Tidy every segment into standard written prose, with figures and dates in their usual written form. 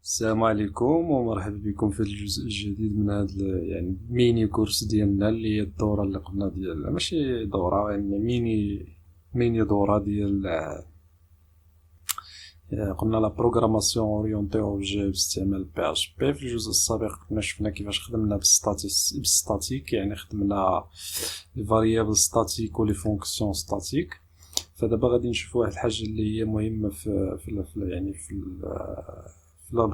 السلام عليكم ومرحبا بكم في الجزء الجديد من هذا يعني ميني كورس ديالنا اللي هي الدورة اللي قلنا ديال ماشي دورة يعني ميني دورة ديال قلنا لا بروغراماسيون اورينتي اوبجي باستعمال بي اش بي. في الجزء السابق كنا شفنا كيفاش خدمنا بالستاتيك يعني خدمنا لي فاريابل ستاتيك ولي فونكسيون ستاتيك. فدابا غادي نشوفوا واحد الحاجه اللي هي مهمه في لا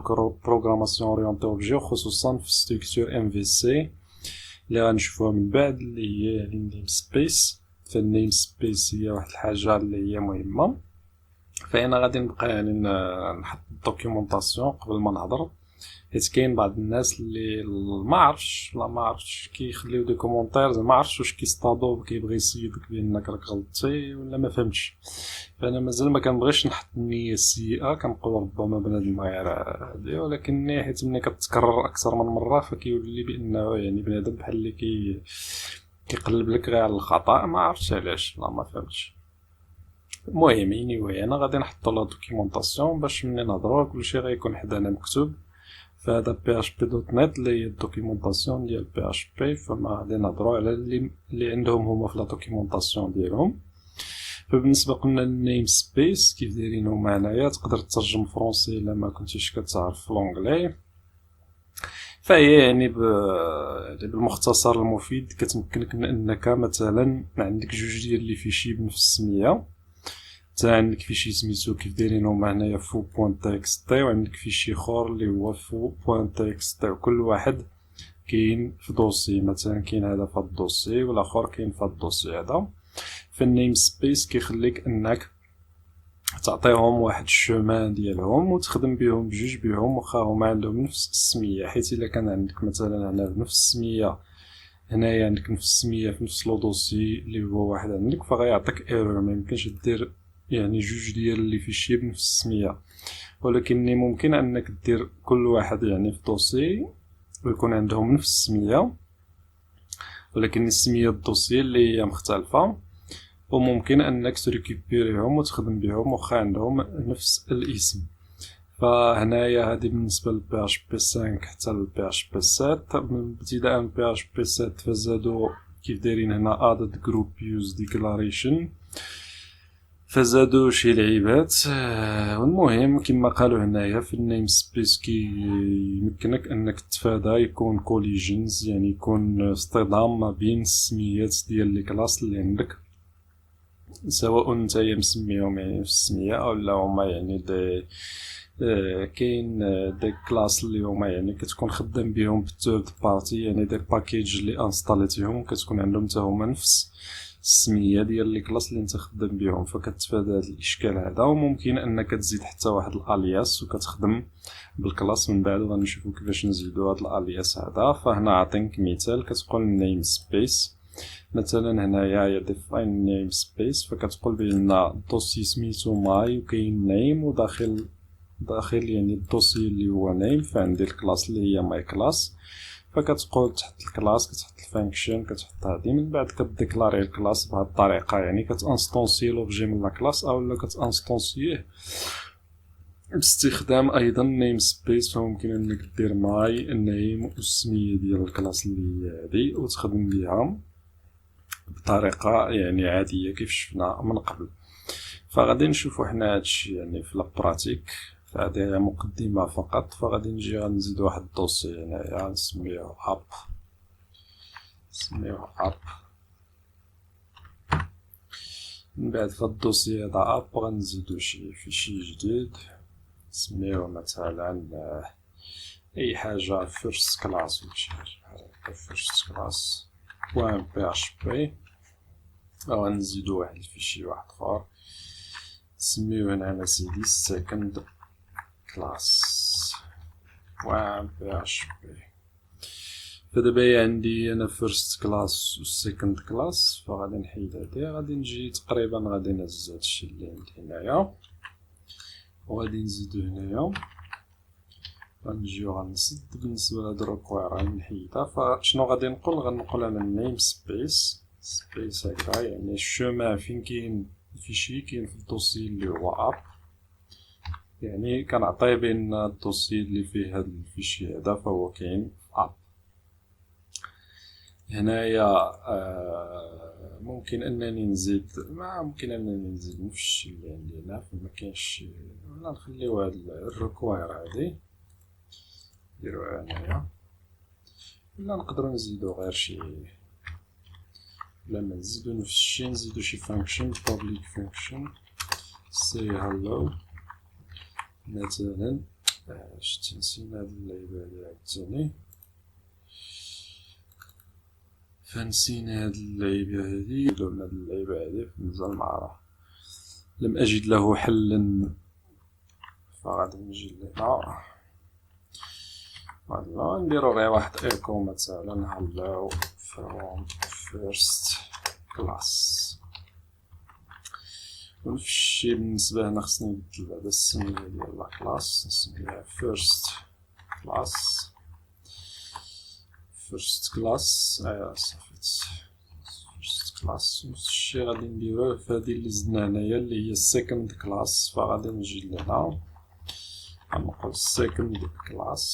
بروغراماسيون اورينتي اوبجي خصوصا في ستركتور ام في سي اللي غنشوفوها من بعد اللي هي النيم سبيس. فالنيم سبيس هي واحد الحاجه اللي هي مهمه. فانا غادي نبقى يعني نحط الدوكيومونطاسيون قبل ما نهضر، حيت كاين بعض الناس اللي ما عرفتش كيخليو دي كومونتير، ما عرفتش واش كيصطادو كيبغي يصيدك بانك راك غلطتي ولا ما فهمتش. فانا مازال ما كنبغيش نحط النيه السيئه، كنقول ربما بنادم غير هادي، ولكن حيت ملي كتكرر اكثر من مره فكيولي بانه يعني بنادم بحال اللي كيقلب لك غير على الخطا، ما عرفتش علاش لا ما فهمتش. المهم انا غادي نحط لا دوكيومونطاسيون باش ملي نهضروا كلشي غيكون حدانا مكتوب. فهذا php.net اللي هي الدوكيومونطاسيون ديال PHP، فما غادي نهضروا على اللي عندهم هما في لا دوكيومونطاسيون ديالهم. فبالنسبه قلنا النيم سبيس كيف دايرين هما هنايا، تقدر تترجم فرونسي الا ما كنتيش كتعرف لونجلي. فهي يعني بالمختصر المفيد كتمكنك من انك مثلا عندك جوج ديال لي فيشي بنفس السميه، حتى عندك فيشي سميتو كيف دايرين هما هنايا فو بوان تكستي، وعندك فيشي اخر اللي هو فو بوان تكستي، وكل واحد كاين في دوسي. مثلا كاين هذا في الدوسي والاخر كاين في الدوسي هذا. فالنيم سبيس كيخليك انك تعطيهم واحد الشومان ديالهم وتخدم بهم بجوج بهم واخا هما عندهم نفس السميه. حيت الا كان عندك مثلا هنا بنفس السميه، هنايا عندك نفس السميه في نفس لو دوسي اللي هو واحد عندك، فغيعطيك ايرور. ما يمكنش دير يعني جوج ديال لي فيشي بنفس السميه، ولكن ممكن انك دير كل واحد يعني في دوسي ويكون عندهم نفس السميه، ولكن السميه الدوسي اللي هي مختلفه، وممكن انك تريكوبيريهم وتخدم بهم واخا عندهم نفس الاسم. فهنايا هذه بالنسبه للبي اش بي 5 حتى للبي اش بي 7. من ابتداء بي اش بي 7 فزادوا كيف دايرين هنا added group use declaration، فزادوا شي لعيبات. والمهم كما قالوا هنايا في النيم سبيس يمكنك انك تتفادى يكون كوليجنز، يعني يكون اصطدام ما بين السميات ديال لي كلاس اللي عندك، سواء نتايا مسميهم يعني في السميه او لا هما يعني دي كاين دي كلاس اللي هما يعني كتكون خدام بهم بالثيرد بارتي، يعني دي باكيج اللي انستاليتيهم كتكون عندهم حتى هما نفس السميه ديال لي كلاس اللي انت خدام بهم، فكتفادى هذا الاشكال هذا. وممكن انك تزيد حتى واحد الالياس وكتخدم بالكلاس من بعد، وغنشوفوا كيفاش نزيدوا هذا الالياس هذا. فهنا عطينك مثال، كتقول نيم سبيس مثلا هنايا هي define name space، فكتقول بان الدوسي سميتو ماي وكاين نيم وداخل يعني الدوسي اللي هو نيم، فعندي الكلاس اللي هي ماي كلاس. فكتقول تحت الكلاس كتحط الفانكشن كتحط هادي، من بعد كتديكلاري الكلاس بهاد الطريقه، يعني كتانستونسي لوبجي من لا كلاس اولا كتانستونسيه باستخدام ايضا نيم سبيس. فممكن انك دير ماي النيم والسميه ديال الكلاس اللي هي هادي وتخدم بها بطريقه يعني عاديه كيف شفنا من قبل. فغادي نشوفوا حنا هادشي يعني في لابراتيك، فهذه مقدمه فقط. فغادي نجي غنزيد واحد الدوسي هنايا نسميوه اب. من بعد في الدوسي هذا اب غنزيدو شي فيشي جديد نسميوه مثلا اي حاجه فيرست كلاس ولا شي حاجه فيرست كلاس بوان بي اش بي. غنزيدو واحد الفيشي واحد اخر نسميوه هنا سيدي سيكند كلاس بوان بي اش بي. فدابا عندي انا فيرست كلاس و سيكند كلاس، فغادي نحيد هادي، غادي نجي تقريبا غادي نهز هادشي اللي عندي هنايا وغادي نزيدو هنايا، غنجيو غنسد بالنسبه لهاد الركوع غنحيدها. فشنو غادي غنقول انا النيم سبيس هكذا، يعني الشومان فين كاين الفيشي كاين في الدوسي اللي هو اب، يعني كنعطيه بان الدوسي اللي فيه هاد الفيشي هذا فهو كاين في اب. هنايا ممكن انني نزيد، ما ممكن انني نزيد نفس اللي عندي هنا فما كاينش، ولا نخليو هاد الريكواير هادي نديروها هنايا، ولا نقدروا نزيدو غير شي، ولا ما نزيدو نفس الشي نزيدو شي فانكشن public function say hello مثلا. شتي نسينا هاد اللعيبة هادي عاوتاني، فنسينا هاد اللعيبة هادي، درنا هاد اللعيبة هادي مازال معرف. لم أجد له حلا فغادي نجي لهنا، فوالا نديرو غير واحد ايكو مثلا hello from first class. ونفس الشي بالنسبة هنا خصني نبدل بعدا السمية ديال لا كلاس، نسميها first class first class. صافي first class. نفس الشي غادي نديروه في هادي اللي زدنا هنايا اللي هي second class، فغادي نجي لهنا غنقول second class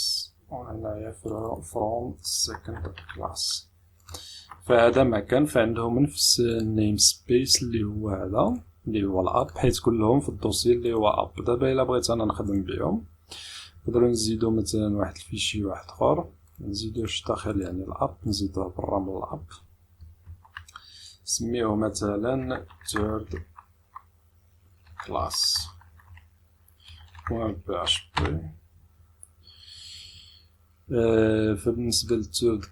وهنايا from second class. فهذا مكان فعندهم نفس النيم سبيس اللي هو هذا اللي هو الاب، حيت كلهم في الدوسي اللي هو اب. دابا الا بغيت انا نخدم بهم نقدروا نزيدو مثلا واحد الفيشي واحد اخر، نزيدوش داخل يعني الاب، نزيدوه برا من الاب، نسميوه مثلا third class .php. فبالنسبة للثيرد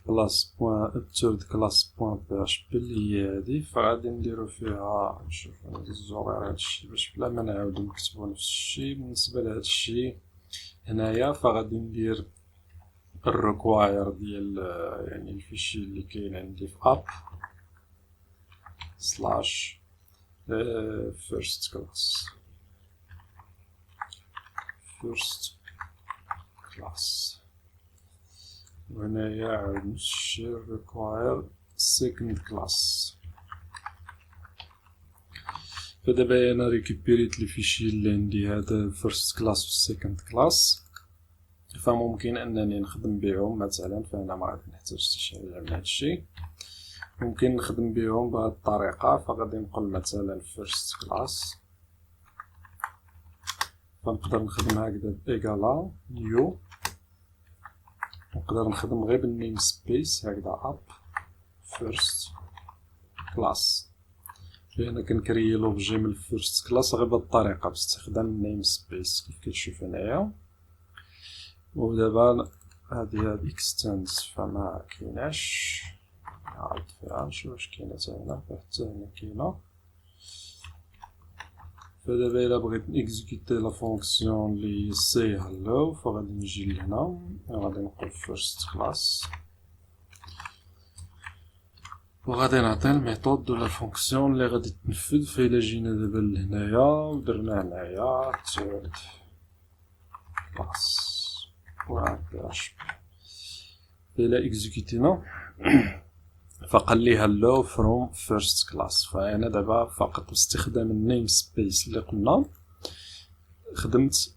كلاس .php اللي هي هادي، فغادي نديرو فيها، نشوف ندزو غير هادشي باش بلا ما نعاودو نكتبو نفس الشي. بالنسبة لهادشي هنايا فغادي ندير الريكواير ديال يعني الفيشي اللي كاين عندي في اب سلاش first class. وهنايا عاود نفس الشي require second class. فدابا انا ريكوبيريت لي فيشي اللي عندي هذا first class و second class، فممكن انني نخدم بهم مثلا. فانا ما غادي نحتاج حتى شي حاجه من هادشي، ممكن نخدم بهم بهاد الطريقه. فغادي نقول مثلا first class، فنقدر نخدم هكذا ايكالا نيو، نقدر نخدم غير بالنيم سبيس هكذا اب first class، لأن كنكري لوبجي من الفيرست كلاس غير بهاد الطريقة باستخدام النيم سبيس كيف كتشوف هنايا. ودابا هاد اكستنز فما كايناش، نعاود فيها نشوف واش كاينة تا هنا، حتى هنا كاينة. فدابا الا بغيت نيكزيكوتي لا فونكسيون لي سي هلو، فغادي نجي لهنا غادي نقول فيرست كلاس، وغادي نعطي الميثود ولا الفونكسيون اللي غادي تنفذ. فإلا جينا دابا لهنايا ودرنا هنايا third class .php، فإلا اكزيكوتينا فقال لي hello from first class. فأنا دابا فقط باستخدام النيم سبيس اللي قلنا خدمت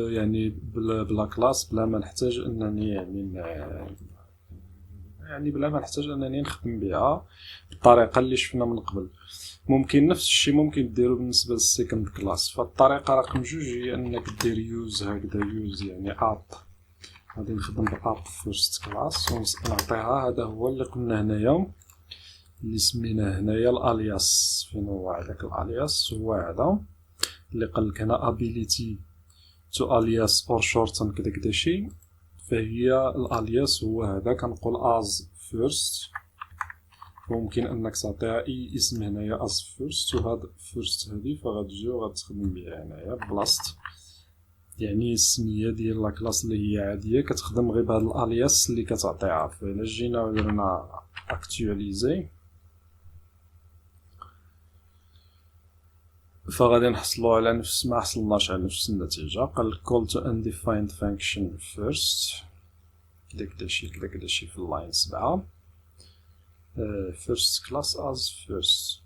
يعني بلا كلاس بلا ما نحتاج انني يعني بلا ما نحتاج انني نخدم بها بالطريقه اللي شفنا من قبل. ممكن نفس الشيء ممكن ديرو بالنسبه للسيكند كلاس. فالطريقه رقم 2 هي انك دير يوز هكذا، يوز يعني اب، غادي نخدم باب فيرست كلاس ونعطيها. هذا هو اللي قلنا هنايا اللي سميناه هنايا الالياس. فين هو هذاك الالياس؟ هو هذا اللي قال لك هنا ability to alias or shorten كدا شي. فهي الالياس هو هذا، كنقول as first، وممكن انك تعطيها اي اسم هنايا as first، وهاد first هادي فغتجي وغتخدم بها هنايا بلاصت يعني السميه ديال لا كلاس اللي هي عاديه كتخدم غير بهاد الالياس اللي كتعطيها. فإلا جينا ودرنا اكتواليزي فغادي نحصلوا على نفس ما حصلناش على نفس النتيجه. قال call to undefined function first كدا شي في اللاين 7 first class as first.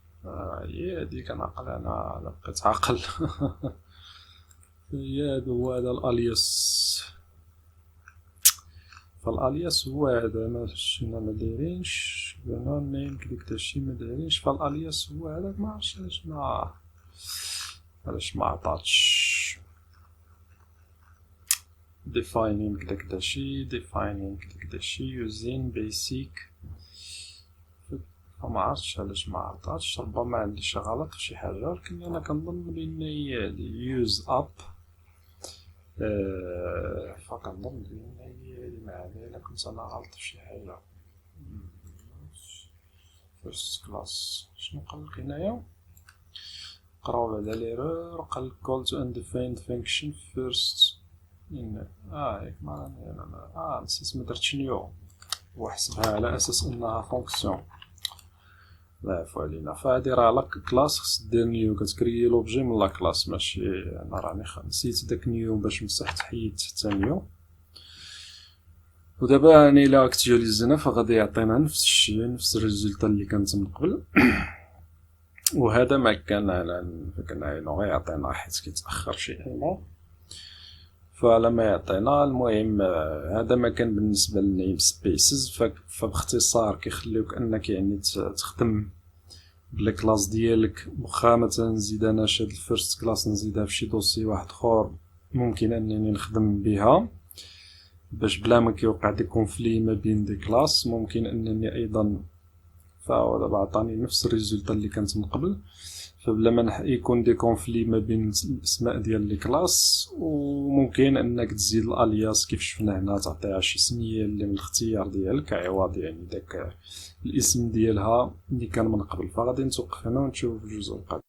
هي هادي كنعقل انا بقيت عاقل هو هذا الالياس. فالالياس هو هذا، ما دايرينش بنان نيم كليك داكشي ما دايرينش. فالالياس هو هذاك، ما عرفتش علاش ما عطاتش defining داكشي defining داكشي using basic. فما عرفتش علاش ما عطاتش، ربما عندي شي غلط في شي حاجه، ولكن انا كنظن بان هي هادي use up. فكنظن بان هي هادي معايا، الا كنت انا غلط في شي حاجه. first class شنو قالك هنايا؟ قراو بعدا ليرور. قالك call to undefined function first in ياك ما نسيت ما درتش نيو وحسبها على اساس انها فونكسيون. لا عفو علينا. فهادي راه لا كلاس خص دير نيو، كتكريي لوبجي من لا كلاس، ماشي انا راني نسيت داك نيو باش مسحت حيدت حتى نيو. ودابا راني الا اكتواليزينا فغادي يعطينا نفس الشيء، نفس الريزولتا اللي كانت من قبل. وهذا ما كان غيعطينا حيت كيتاخر شي حين. فعلى ما يعطينا المهم هذا ما كان بالنسبه للنيم سبيسز. فباختصار كيخليوك انك يعني تخدم بالكلاس ديالك، واخا مثلا نزيد انا شاد الفيرست كلاس نزيدها في شي دوسي واحد اخر، ممكن انني نخدم بها باش بلا ما كيوقع دي كونفلي ما بين دي كلاس. ممكن انني ايضا فهو دابا عطاني نفس الريزولتا اللي كانت من قبل، فبلا ما يكون دي كونفلي ما بين الاسماء ديال لي كلاس. وممكن انك تزيد الالياس كيف شفنا هنا، تعطيها شي سميه اللي من الاختيار ديالك عوض يعني داك الاسم ديالها اللي كان من قبل. فغادي نتوقف هنا ونشوف الجزء القادم.